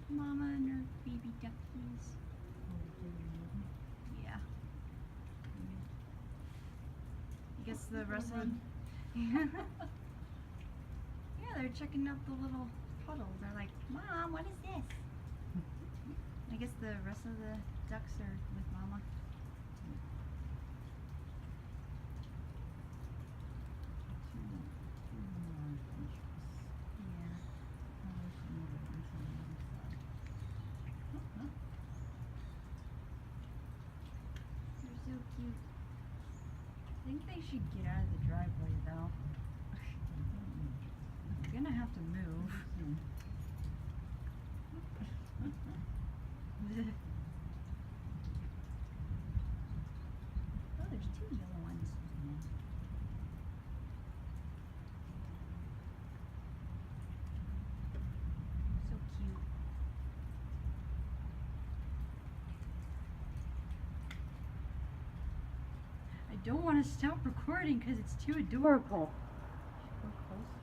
Mama and her baby duckies. Yeah. I guess the rest of them. Yeah, they're checking out the little puddles. They're like, Mom, what is this? I guess the rest of the ducks are with Mama. Yeah. They're so cute. I think they should get out of the driveway though. They're gonna have to move. Oh, there's two yellow ones. So cute. I don't want to stop recording because it's too adorable. Go close.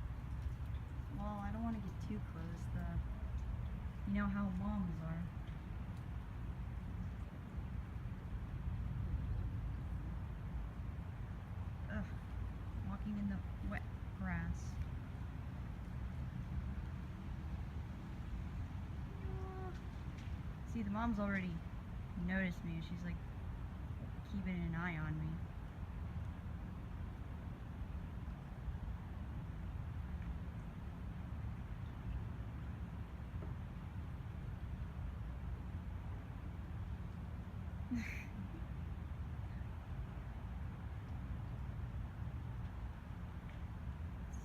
Well, I don't want to get too close. You know how moms are. Ugh, walking in the wet grass. See, the mom's already noticed me. She's like keeping an eye on me.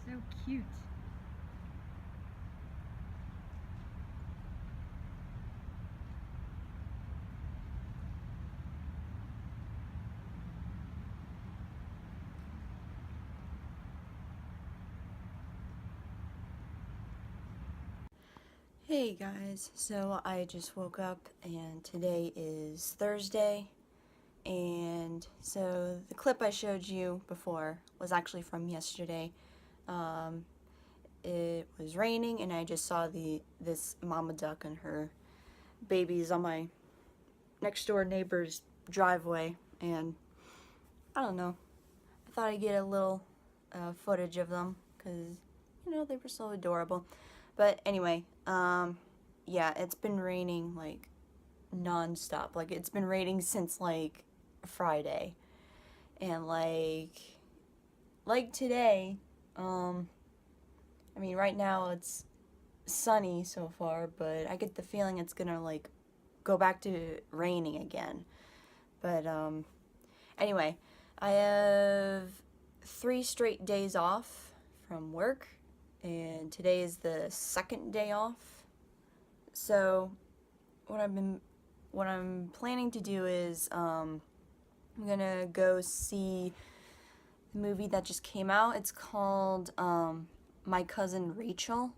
So cute. Hey guys, so I just woke up and today is Thursday, and so the clip I showed you before was actually from yesterday. It was raining and I just saw this mama duck and her babies on my next door neighbor's driveway, and I don't know, I thought I'd get a little footage of them because, you know, they were so adorable. But anyway, yeah, it's been raining like non-stop. Like, it's been raining since like Friday. And like today, I mean, right now it's sunny so far, but I get the feeling it's gonna like go back to raining again. But anyway, I have 3 straight days off from work, and today is the second day off. So what I'm planning to do is I'm gonna go see the movie that just came out. It's called My Cousin Rachel.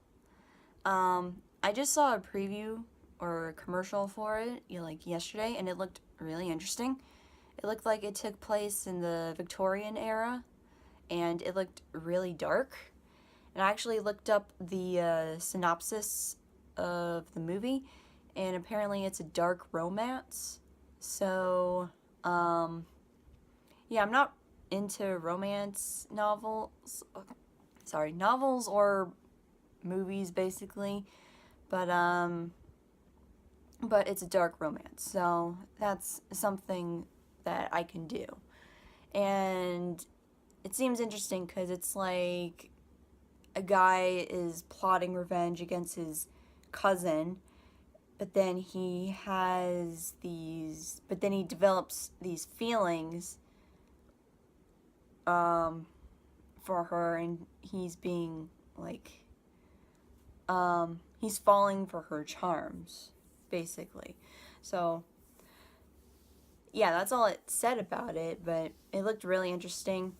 I just saw a preview or a commercial for it, like yesterday, and it looked really interesting. It looked like it took place in the Victorian era, and it looked really dark. And I actually looked up the synopsis of the movie, and apparently it's a dark romance. So, yeah, I'm not into romance novels. Novels or movies, basically. But it's a dark romance, so that's something that I can do. And it seems interesting because it's like a guy is plotting revenge against his cousin, but then he develops these feelings for her, and he's being like, he's falling for her charms, basically. So yeah, that's all it said about it, but it looked really interesting.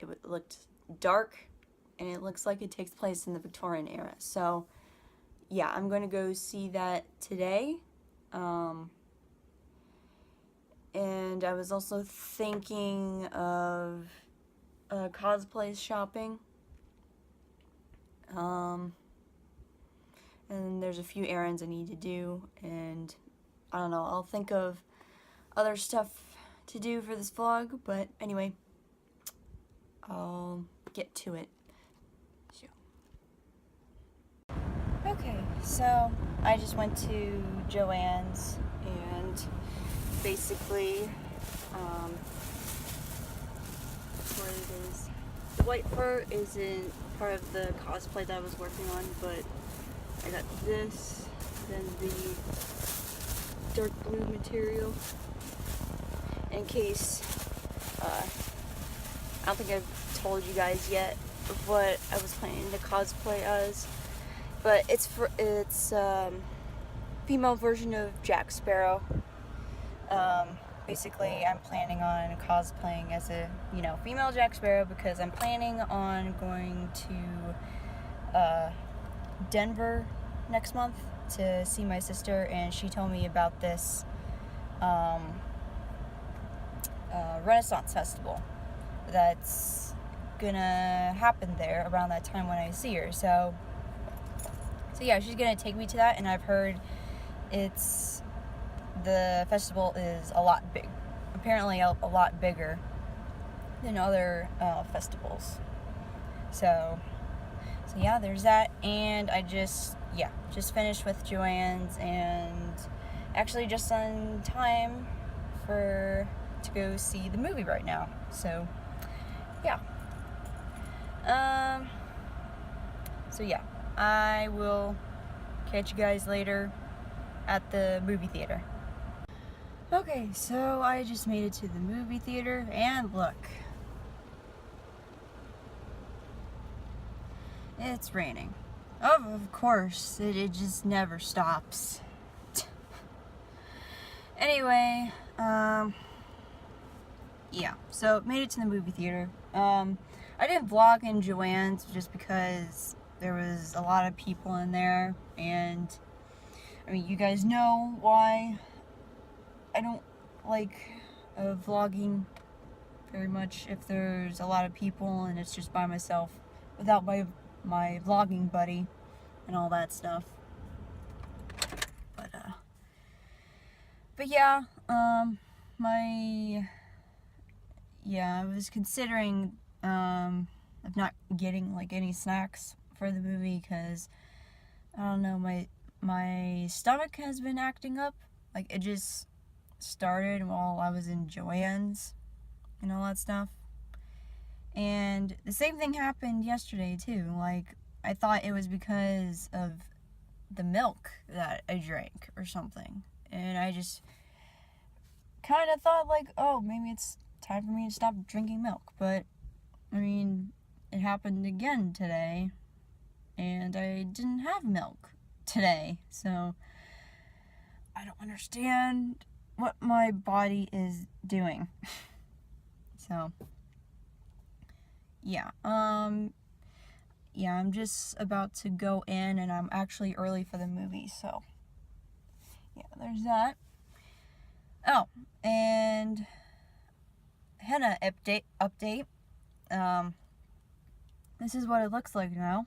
It looked dark, and it looks like it takes place in the Victorian era. So yeah, I'm going to go see that today. And I was also thinking of cosplay shopping. And and there's a few errands I need to do, and I don't know, I'll think of other stuff to do for this vlog, but anyway, I'll get to it. Okay, so I just went to Joann's, and basically, what it is. The white fur isn't part of the cosplay that I was working on, but I got this, then the dark blue material, in case, I don't think I've told you guys yet what I was planning to cosplay as, but it's female version of Jack Sparrow. Basically, I'm planning on cosplaying as a, female Jack Sparrow, because I'm planning on going to Denver next month to see my sister, and she told me about this Renaissance Festival that's gonna happen there around that time when I see her. So yeah, she's gonna take me to that, and I've heard the festival is apparently a lot bigger than other festivals. So yeah, there's that, and I just finished with Joann's, and actually just on time to go see the movie right now. So yeah. I will catch you guys later at the movie theater. Okay, so I just made it to the movie theater, and look. It's raining. Of course, it just never stops. Anyway, yeah, so made it to the movie theater. I didn't vlog in Joann's just because there was a lot of people in there, and I mean, you guys know why I don't like vlogging very much if there's a lot of people and it's just by myself without my vlogging buddy and all that stuff. But yeah, I was considering of not getting any snacks for the movie, because I don't know, my stomach has been acting up. It just started while I was in Joann's and all that stuff. And the same thing happened yesterday too. I thought it was because of the milk that I drank or something. And I just kind of thought oh, maybe it's time for me to stop drinking milk. But, I mean, it happened again today, and I didn't have milk today. So, I don't understand what my body is doing. So, yeah, I'm just about to go in, and I'm actually early for the movie, so, yeah, there's that. Oh, and henna update. This is what it looks like now.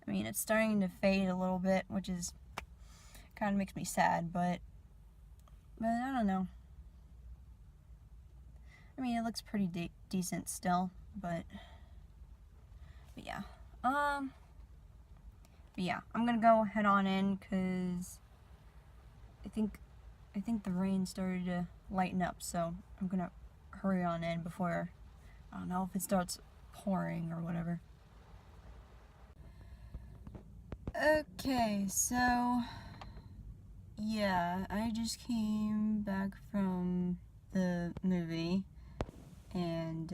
I mean, it's starting to fade a little bit, which is kind of makes me sad, but I don't know. I mean, it looks pretty decent still, but yeah. But yeah, I'm gonna go head on in, because I think the rain started to lighten up, so I'm gonna hurry on in before, I don't know, if it starts pouring or whatever. Okay, so yeah, I just came back from the movie, and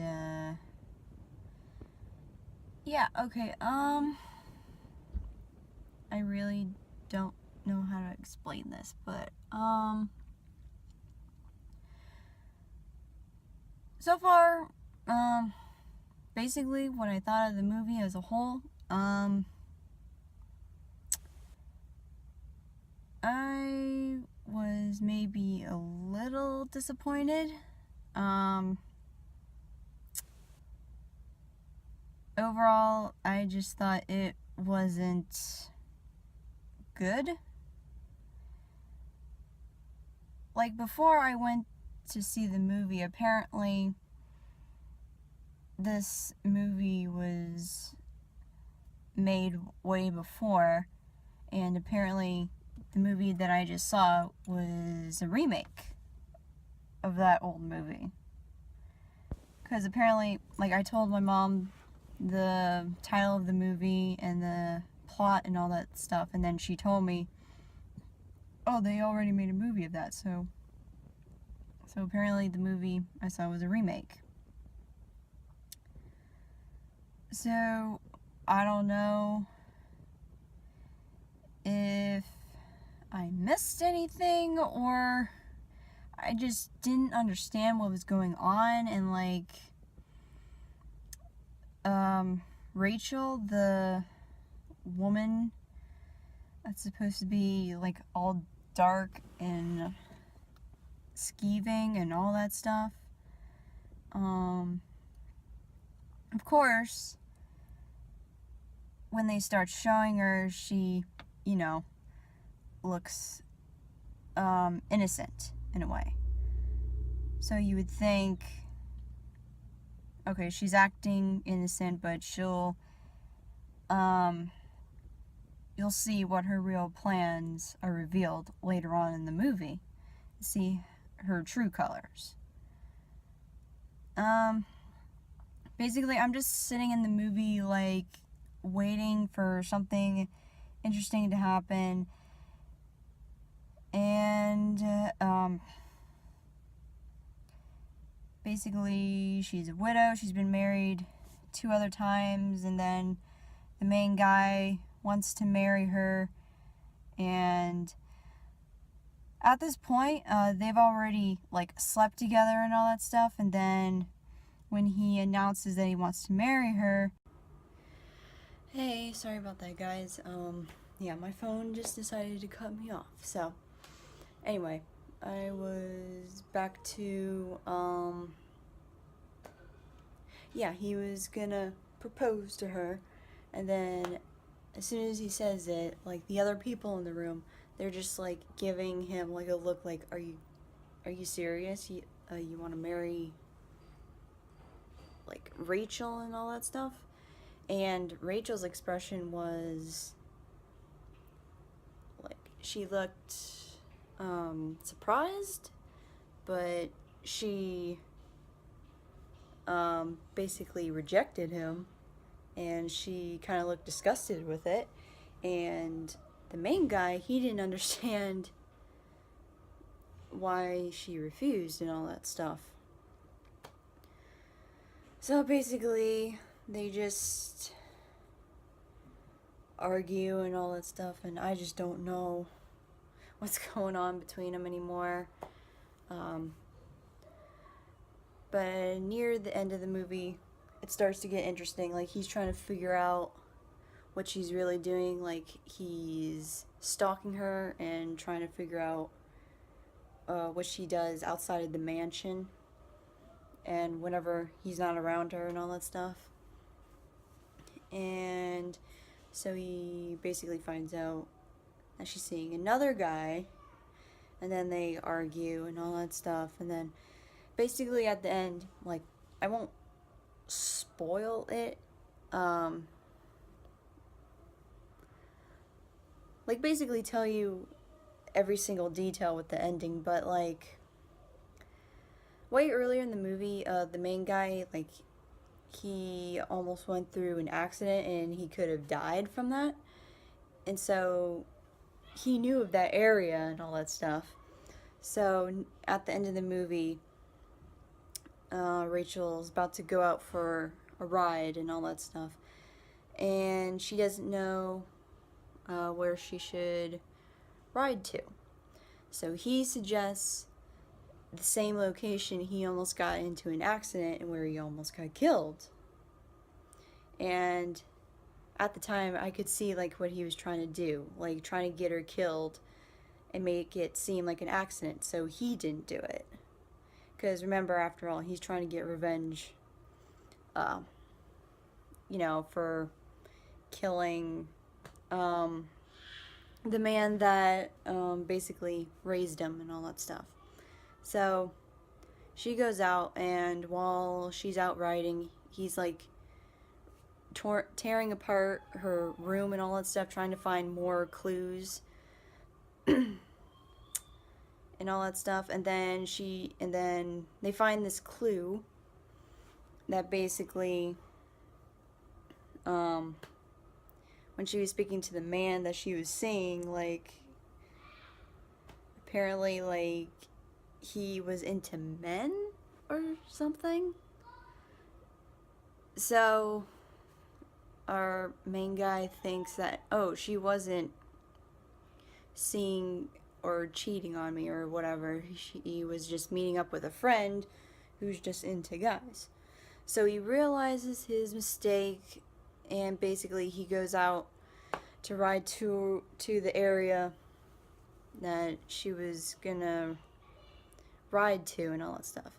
yeah, okay, I really don't know how to explain this, but so far, basically what I thought of the movie as a whole, I was maybe a little disappointed. Overall, I just thought it wasn't good. Like, before I went to see the movie, apparently this movie was made way before, and apparently the movie that I just saw was a remake of that old movie. Because apparently, like, I told my mom the title of the movie and the plot and all that stuff, and then she told me, oh, they already made a movie of that. So apparently the movie I saw was a remake. So I don't know if I missed anything, or I just didn't understand what was going on. And like, Rachel, the woman that's supposed to be like all dark and skeeving and all that stuff, of course, when they start showing her, she, you know, looks innocent in a way. So you would think, okay, she's acting innocent, but she'll, you'll see what her real plans are revealed later on in the movie. See her true colors. Basically, I'm just sitting in the movie, like, waiting for something interesting to happen. And, basically, she's a widow. She's been married 2 other times, and then the main guy wants to marry her. And at this point, they've already, like, slept together and all that stuff. And then when he announces that he wants to marry her... Hey, sorry about that, guys. Yeah, my phone just decided to cut me off. So, anyway, I was back to, yeah, he was gonna propose to her, and then as soon as he says it, like, the other people in the room, they're just, like, giving him, like, a look like, are you serious? You want to marry, like, Rachel and all that stuff? And Rachel's expression was, like, she looked surprised, but she basically rejected him, and she kind of looked disgusted with it. And the main guy, he didn't understand why she refused and all that stuff. So basically, they just argue and all that stuff, and I just don't know what's going on between them anymore. But near the end of the movie, it starts to get interesting. Like, he's trying to figure out what she's really doing. Like, he's stalking her and trying to figure out what she does outside of the mansion, and whenever he's not around her and all that stuff. And so he basically finds out that she's seeing another guy, and then they argue and all that stuff. And then basically at the end, like, I won't spoil it, like, basically tell you every single detail with the ending, but like, way earlier in the movie, the main guy, like, he almost went through an accident and he could have died from that. And so he knew of that area and all that stuff. So at the end of the movie, Rachel's about to go out for a ride and all that stuff, and she doesn't know where she should ride to. So he suggests the same location he almost got into an accident and where he almost got killed. And at the time, I could see, like, what he was trying to do, like, trying to get her killed and make it seem like an accident, so he didn't do it. Because remember, after all, he's trying to get revenge, you know, for killing the man that basically raised him and all that stuff. So she goes out, and while she's out riding, he's like tearing apart her room and all that stuff, trying to find more clues and all that stuff. And then they find this clue that basically, when she was speaking to the man that she was seeing, like, apparently, like, he was into men or something. So our main guy thinks that, oh, she wasn't seeing or cheating on me or whatever. He was just meeting up with a friend who's just into guys. So he realizes his mistake, and basically he goes out to ride to the area that she was gonna ride to and all that stuff.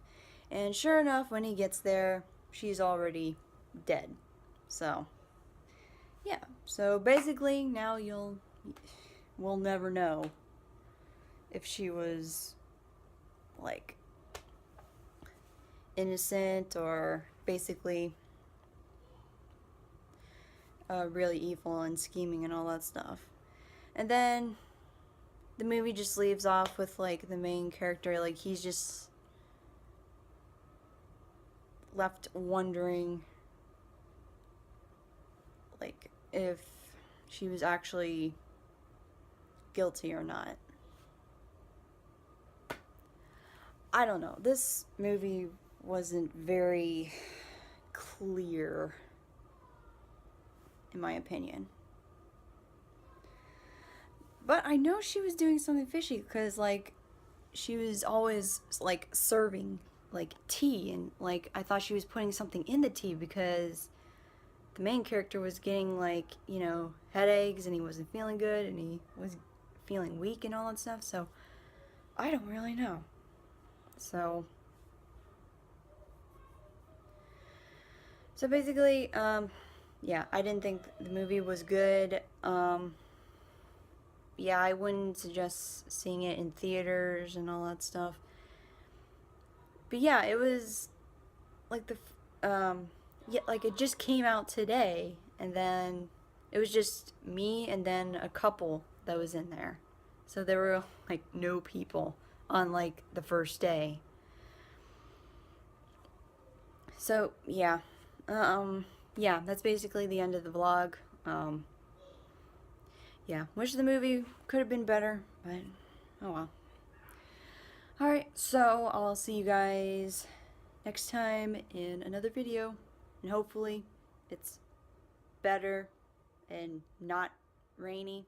And sure enough, when he gets there, she's already dead. So yeah, so basically now we'll never know if she was like innocent or basically really evil and scheming and all that stuff. And then the movie just leaves off with like the main character, like he's just left wondering like if she was actually guilty or not. I don't know. This movie wasn't very clear, in my opinion. But I know she was doing something fishy, because like she was always like serving like tea, and like I thought she was putting something in the tea, because the main character was getting like, you know, headaches, and he wasn't feeling good, and he was feeling weak and all that stuff. So I don't really know. So basically, yeah, I didn't think the movie was good. Yeah, I wouldn't suggest seeing it in theaters and all that stuff. But yeah, it was like yeah, like it just came out today, and then it was just me and then a couple that was in there. So there were like no people on like the first day. So yeah, yeah, that's basically the end of the vlog. Yeah, wish the movie could have been better, but oh well. Alright, so I'll see you guys next time in another video, and hopefully it's better and not rainy.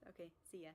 Okay, see ya.